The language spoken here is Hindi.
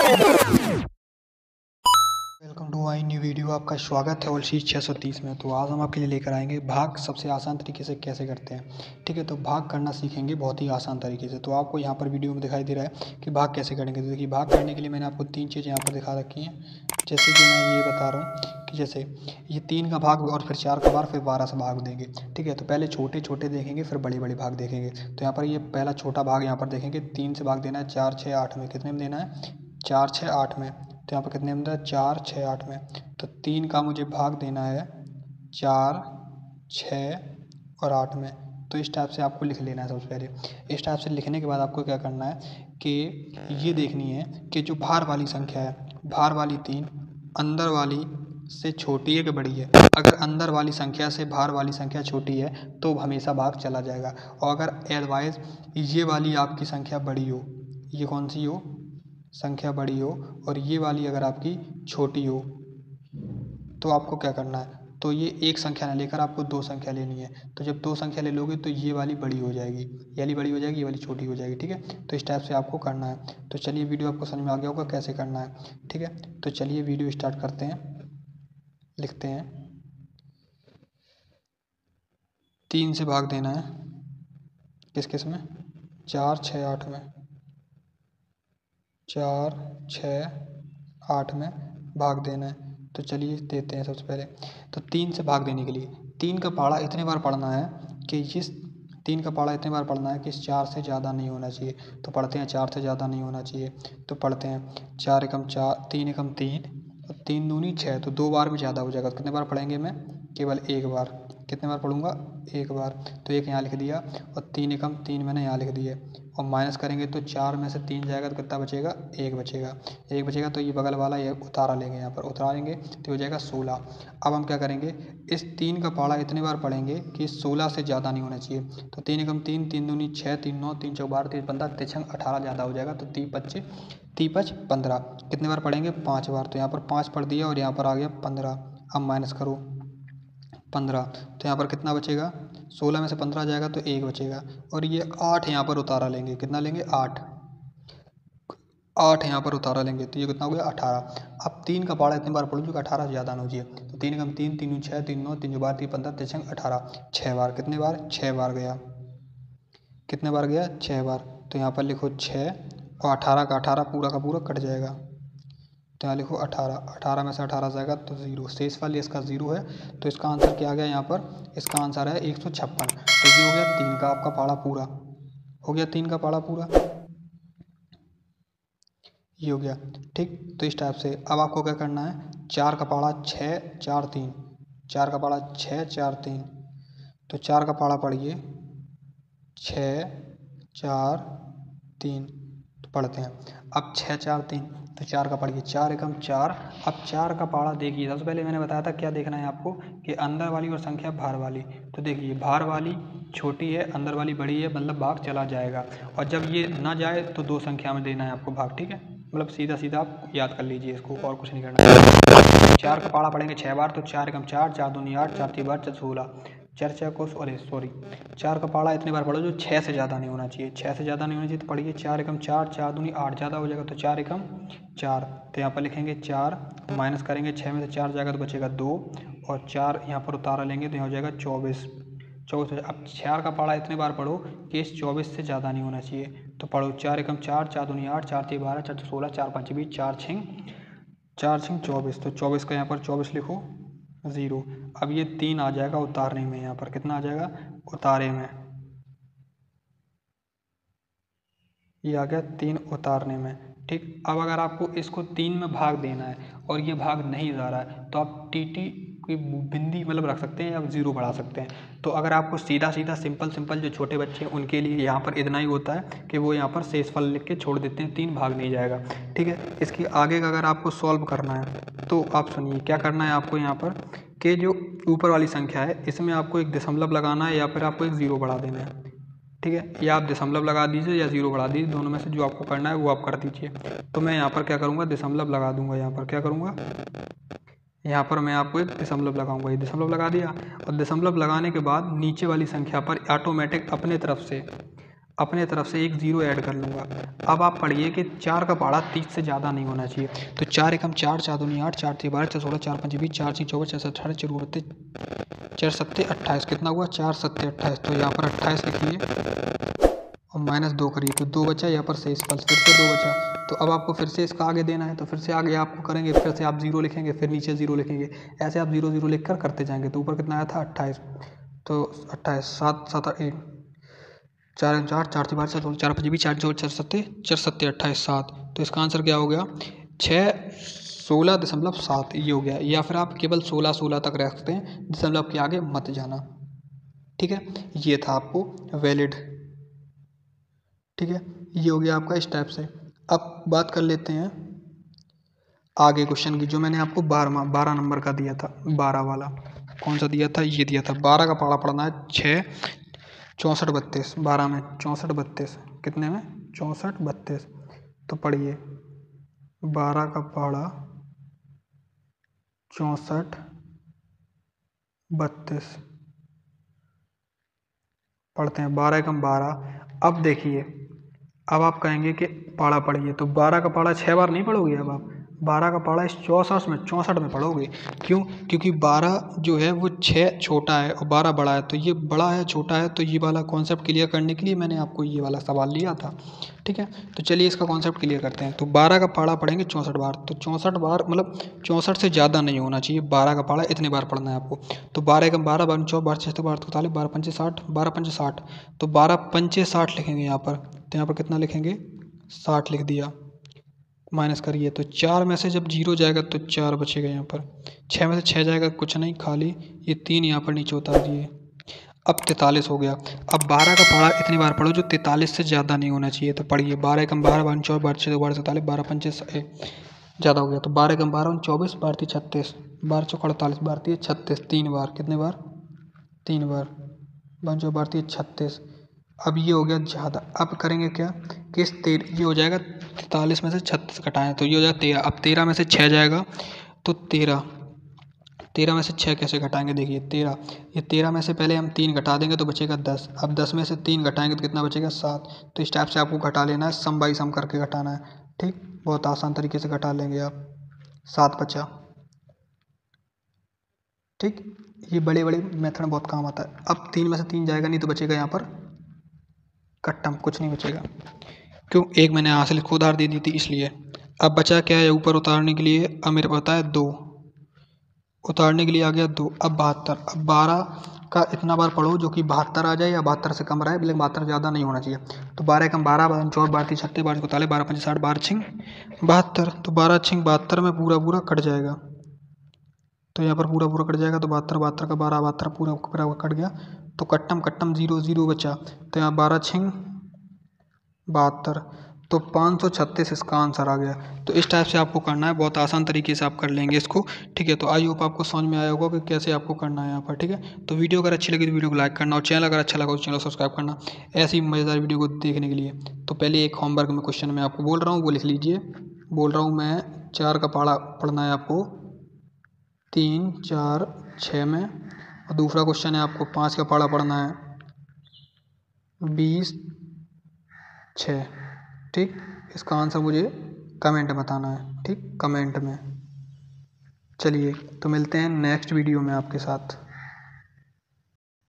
Welcome to my new video. आपका स्वागत है ऑल शीट 630 में। तो आज हम आपके लिए लेकर आएंगे भाग सबसे आसान तरीके से कैसे करते हैं। ठीक है, तो भाग करना सीखेंगे बहुत ही आसान तरीके से। तो आपको यहाँ पर वीडियो में दिखाई दे रहा है कि भाग कैसे करेंगे। तो देखिए, भाग करने के लिए मैंने आपको 3 चीज़ें यहाँ पर दिखा रखी हैं। जैसे कि मैं ये बता रहा हूँ कि जैसे ये 3 का भाग और फिर 4 का भाग फिर 12 से भाग देंगे। ठीक है, तो पहले छोटे छोटे देखेंगे फिर बड़े बड़े भाग देखेंगे। तो यहाँ पर ये पहला छोटा भाग यहाँ पर देखेंगे 3 से भाग देना है 4 6 8 में। कितने में देना है? 4 6 8 में। तो यहाँ पर कितने में है? 4 6 8 में। तो 3 का मुझे भाग देना है 4 6 और 8 में। तो इस टाइप से आपको लिख लेना है सबसे पहले। इस टाइप से लिखने के बाद आपको क्या करना है कि ये देखनी है कि जो बाहर वाली संख्या है, बाहर वाली 3 अंदर वाली से छोटी है कि बड़ी है। अगर अंदर वाली संख्या से बाहर वाली संख्या छोटी है तो हमेशा भाग चला जाएगा। और अगर एडवाइज ये वाली आपकी संख्या बड़ी हो, ये कौन सी हो? संख्या बड़ी हो, और ये वाली अगर आपकी छोटी हो तो आपको क्या करना है? तो ये एक संख्या ना लेकर आपको 2 संख्या लेनी है। तो जब 2 संख्या ले लोगे तो ये वाली बड़ी हो जाएगी, ये वाली बड़ी हो जाएगी, ये वाली छोटी हो जाएगी। ठीक है, तो इस टाइप से आपको करना है। तो चलिए, वीडियो आपको समझ में आ गया होगा कैसे करना है। ठीक है, तो चलिए वीडियो स्टार्ट करते हैं। लिखते हैं 3 से भाग देना है किस किस में? 4 6 8 में। 4 6 8 में भाग देना है। तो चलिए देते हैं सबसे पहले। तो 3 से भाग देने के लिए 3 का पाड़ा इतने बार पढ़ना है कि इस 3 का पाड़ा इतने बार पढ़ना है कि इस 4 से ज़्यादा नहीं होना चाहिए। तो पढ़ते हैं 4 से ज़्यादा नहीं होना चाहिए। तो पढ़ते हैं 4 एकम 4 3 एकम 3 और 3 दूनी 6। तो 2 बार में ज़्यादा हो जाएगा। तो कितने बार पढ़ेंगे? मैं केवल एक बार। कितने बार पढ़ूंगा? एक बार। तो एक यहाँ लिख दिया और 3 एकम 3 मैंने यहाँ लिख दिए। और माइनस करेंगे तो 4 में से 3 जाएगा तो कितना बचेगा? एक बचेगा। एक बचेगा तो ये बगल वाला ये उतारा लेंगे, यहाँ पर उतारेंगे तो हो जाएगा 16। अब हम क्या करेंगे? इस 3 का पाड़ा इतने बार पढ़ेंगे कि 16 से ज़्यादा नहीं होना चाहिए। तो 3 एकम 3 3 दूनी 6 3 9 3 चौक 12 3 15 3 18 ज़्यादा हो जाएगा। तो 3 5 15 कितने बार पढ़ेंगे? 5 बार। तो यहाँ पर 5 पढ़ दिया और यहाँ पर आ गया 15। अब माइनस करो 15। तो यहाँ पर कितना बचेगा? 16 में से 15 जाएगा तो एक बचेगा। और ये 8 यहाँ पर उतारा लेंगे। कितना लेंगे? 8। 8 यहाँ पर उतारा लेंगे तो ये कितना हो गया? 18। अब 3 का पाड़ा इतने बार पढ़ो जो कि 18 से ज़्यादा ना हो जाए। तो 3 एकम 3 3 6 3 9 3 12 3 15 3 18 6 बार। कितने बार? 6 बार गया। कितने बार गया? 6 बार। तो यहाँ पर लिखो 6 और 18 का 18 पूरा का पूरा कट जाएगा। तो यहाँ लिखो 18। 18 में से 18 जाएगा तो 0। शेष वाले इसका 0 है। तो इसका आंसर क्या आ गया? यहाँ पर इसका आंसर है 156। तो ये हो गया 3 का आपका पाड़ा पूरा। हो गया 3 का पाड़ा पूरा। ये हो गया। ठीक, तो इस टाइप से अब आपको क्या करना है? 4 का पाड़ा 6 4 3। 4 का पाड़ा 6 4 3। तो 4 का पाड़ा पढ़िए 6 4 3। तो पढ़ते हैं अब 6 4 3। तो 4 का पढ़िए 4 एकम 4। अब 4 का पाड़ा देखिए, सबसे पहले मैंने बताया था क्या देखना है आपको कि अंदर वाली और संख्या बाहर वाली। तो देखिए, बाहर वाली छोटी है, अंदर वाली बड़ी है, मतलब भाग चला जाएगा। और जब ये ना जाए तो 2 संख्या में देना है आपको भाग। ठीक है, मतलब सीधा सीधा आप याद कर लीजिए इसको, और कुछ नहीं करना। 4 का पाड़ा पढ़ेंगे 6 बार। तो 4 एकम 4 4 दूनी 8 4 3 12 16। 4 का पाड़ा इतने बार पढ़ो जो 6 से ज़्यादा नहीं होना चाहिए। 6 से ज़्यादा नहीं होना चाहिए तो पढ़िए 4 एकम 4 4 दूनी 8 ज़्यादा हो जाएगा। तो 4 एकम 4। तो यहाँ पर लिखेंगे 4 माइनस करेंगे 6 में से 4 जाएगा तो बचेगा 2 और 4 यहाँ पर उतारा लेंगे तो यहाँ हो जाएगा 24। 24। अब 4 का पाड़ा इतने बार पढ़ो कि इस 24 से ज़्यादा नहीं होना चाहिए। तो पढ़ो 4 एकम 4 4 दूनी 8 4 3 12 4 16 4 5 20 4 6 24। तो 24 का यहाँ पर 24 लिखो 0। अब ये 3 आ जाएगा उतारने में। यहाँ पर कितना आ जाएगा? उतारे में ये आ गया 3 उतारने में। ठीक, अब अगर आपको इसको 3 में भाग देना है और ये भाग नहीं जा रहा है तो आप टीटी की बिंदी मतलब रख सकते हैं या 0 बढ़ा सकते हैं। तो अगर आपको सीधा सीधा सिंपल जो छोटे बच्चे हैं उनके लिए यहाँ पर इतना ही होता है कि वो यहाँ पर शेषफल लिख के छोड़ देते हैं, 3 भाग नहीं जाएगा। ठीक है, इसकी आगे का अगर आपको सॉल्व करना है तो आप सुनिए क्या करना है आपको यहाँ पर कि जो ऊपर वाली संख्या है इसमें आपको एक दशमलव लगाना है या फिर आपको एक 0 बढ़ा देना है। ठीक है, या आप दशमलव लगा दीजिए या 0 बढ़ा दीजिए, दोनों में से जो आपको करना है वो आप कर दीजिए। तो मैं यहाँ पर क्या करूँगा? दशमलव लगा दूंगा। यहाँ पर क्या करूँगा? यहाँ पर मैं आपको एक दशमलव लगाऊंगा। ये दशमलव लगा दिया और दशमलव लगाने के बाद नीचे वाली संख्या पर ऑटोमेटिक अपने तरफ से अपने तरफ से एक जीरो ऐड कर लूँगा। अब आप पढ़िए कि 4 का पहाड़ा 30 से ज़्यादा नहीं होना चाहिए। तो 4 एकम 4, 4 दूनी 8, 4 तीन 12, 4 16, 4 पंचे 20, 4 छः 24, 4 7 18, 4 29, 4 सत्ते 28। कितना हुआ? 4 सत्ते 28। तो यहाँ पर 28 लिखिए और -2 करिए तो 2 बचा। यहाँ पर शेष फल फिर से 2 बचा। तो अब आपको फिर से इसका आगे देना है, तो फिर से आगे आपको करेंगे, फिर से आप 0 लिखेंगे, फिर नीचे 0 लिखेंगे, ऐसे आप 0 0 लिख कर करते जाएंगे। तो ऊपर कितना आया था? 28। तो 28 7 7 1 4 4 4 4 4 4 5 20 4 4 सत्ते 28 7। तो इसका आंसर क्या हो गया? 16.7 ये हो गया। या फिर आप केवल 16 तक रखते हैं, दशमलव के आगे मत जाना। ठीक है, ये था आपको वैलिड। ठीक है, ये हो गया आपका इस टाइप से। अब बात कर लेते हैं आगे क्वेश्चन की, जो मैंने आपको 12 नंबर का दिया था। 12 वाला कौन सा दिया था? ये दिया था। 12 का पहाड़ा पढ़ना है 6 64 32। 12 में 64 32, कितने में? 64 32। तो पढ़िए 12 का पहाड़ा 64 32। पढ़ते हैं 12 एकम 12। अब देखिए, अब आप कहेंगे कि पहाड़ा पढ़िए, तो 12 का पहाड़ा 6 बार नहीं पढ़ोगे। अब आप 12 का पहाड़ा इस 64 में पढ़ोगे। क्यों? क्योंकि 12 जो है वो 6 छोटा है और 12 बड़ा है। तो ये बड़ा है छोटा है, तो ये वाला कॉन्सेप्ट क्लियर करने के लिए मैंने आपको ये वाला सवाल लिया था। ठीक है, तो चलिए इसका कॉन्सेप्ट क्लियर करते हैं। तो 12 का पहाड़ा पढ़ेंगे 64 बार। तो 64 बार मतलब 64 से ज़्यादा नहीं होना चाहिए। 12 का पहाड़ा इतने बार पढ़ना है आपको। तो 12 एकम 12, 12 24, 12 छः 12 43, 12 पंचे 60, 12 पंचे 60। तो 12 पंचे 60 लिखेंगे यहाँ पर। तो यहाँ पर कितना लिखेंगे? 60 लिख दिया। माइनस करिए तो 4 में से जब 0 जाएगा तो 4 बचेगा यहाँ पर। 6 में से 6 जाएगा कुछ नहीं, खाली ये 3 यहाँ पर नीचे उतार दिए। अब 43 हो गया। अब 12 का पहाड़ा इतनी बार पढ़ो जो 43 से ज़्यादा नहीं होना चाहिए। तो पढ़िए 12 एकम 12, 12 24, 12 छः 12 47, 12 पंचे ज़्यादा हो गया। तो 12 एकम 12 24, 12 36, 12 चौक 48, 12 36। 3 बार, कितने बार? 3 बार। 12 12 36। अब ये हो गया ज़्यादा। अब करेंगे क्या कि इस ये हो जाएगा 43 में से 36 घटाएं तो ये हो जाएगा 13। अब 13 में से 6 जाएगा तो 13 में से 6 कैसे घटाएंगे? देखिए 13, ये 13 में से पहले हम 3 घटा देंगे तो बचेगा 10। अब 10 में से 3 घटाएंगे तो कितना बचेगा? 7। तो इस टाइप से आपको घटा लेना है, सम बाई सम करके घटाना है। ठीक, बहुत आसान तरीके से घटा लेंगे आप। 7 बचा। ठीक, ये बड़े बड़े मेथड में बहुत काम आता है। अब 3 में से 3 जाएगा नहीं तो बचेगा यहाँ पर कट्टम, कुछ नहीं बचेगा। क्यों? एक मैंने यहाँ से लिखो उधार दे दी थी इसलिए। अब बचा क्या है ऊपर उतारने के लिए? अब मेरे पता है 2, उतारने के लिए आ गया 2। अब 72। अब 12 का इतना बार पढ़ो जो कि 72 आ जाए या 72 से कम रहे, लेकिन 72 ज़्यादा नहीं होना चाहिए। तो 12 एकम 12, 12 24, 12 36, 12 41, 12 पंचे 60, 12 छिंग 72। तो 12 छिंग 72 में पूरा पूरा कट जाएगा। तो यहाँ पर पूरा पूरा कट जाएगा। तो 72 72 का 12, 72 पूरा पूरा कट गया। तो कट्टम कट्टम 0 0 बचा। तो यहाँ 12 छिंग 72। तो 536 इसका आंसर आ गया। तो इस टाइप से आपको करना है, बहुत आसान तरीके से आप कर लेंगे इसको। ठीक है, तो आई होप आपको समझ में आया होगा कि कैसे आपको करना है यहाँ पर। ठीक है, तो वीडियो अगर अच्छी लगी तो वीडियो को लाइक करना और चैनल अगर अच्छा लगा तो चैनल सब्सक्राइब करना ऐसी मज़ेदार वीडियो को देखने के लिए। तो पहले एक होमवर्क में क्वेश्चन मैं आपको बोल रहा हूँ वो लिख लीजिए। बोल रहा हूँ मैं 4 का पहाड़ा पढ़ना है आपको 3 4 6 में। और दूसरा क्वेश्चन है आपको 5 का पहाड़ा पढ़ना है 20 6। ठीक, इसका आंसर मुझे कमेंट में बताना है। ठीक, कमेंट में। चलिए तो मिलते हैं नेक्स्ट वीडियो में आपके साथ।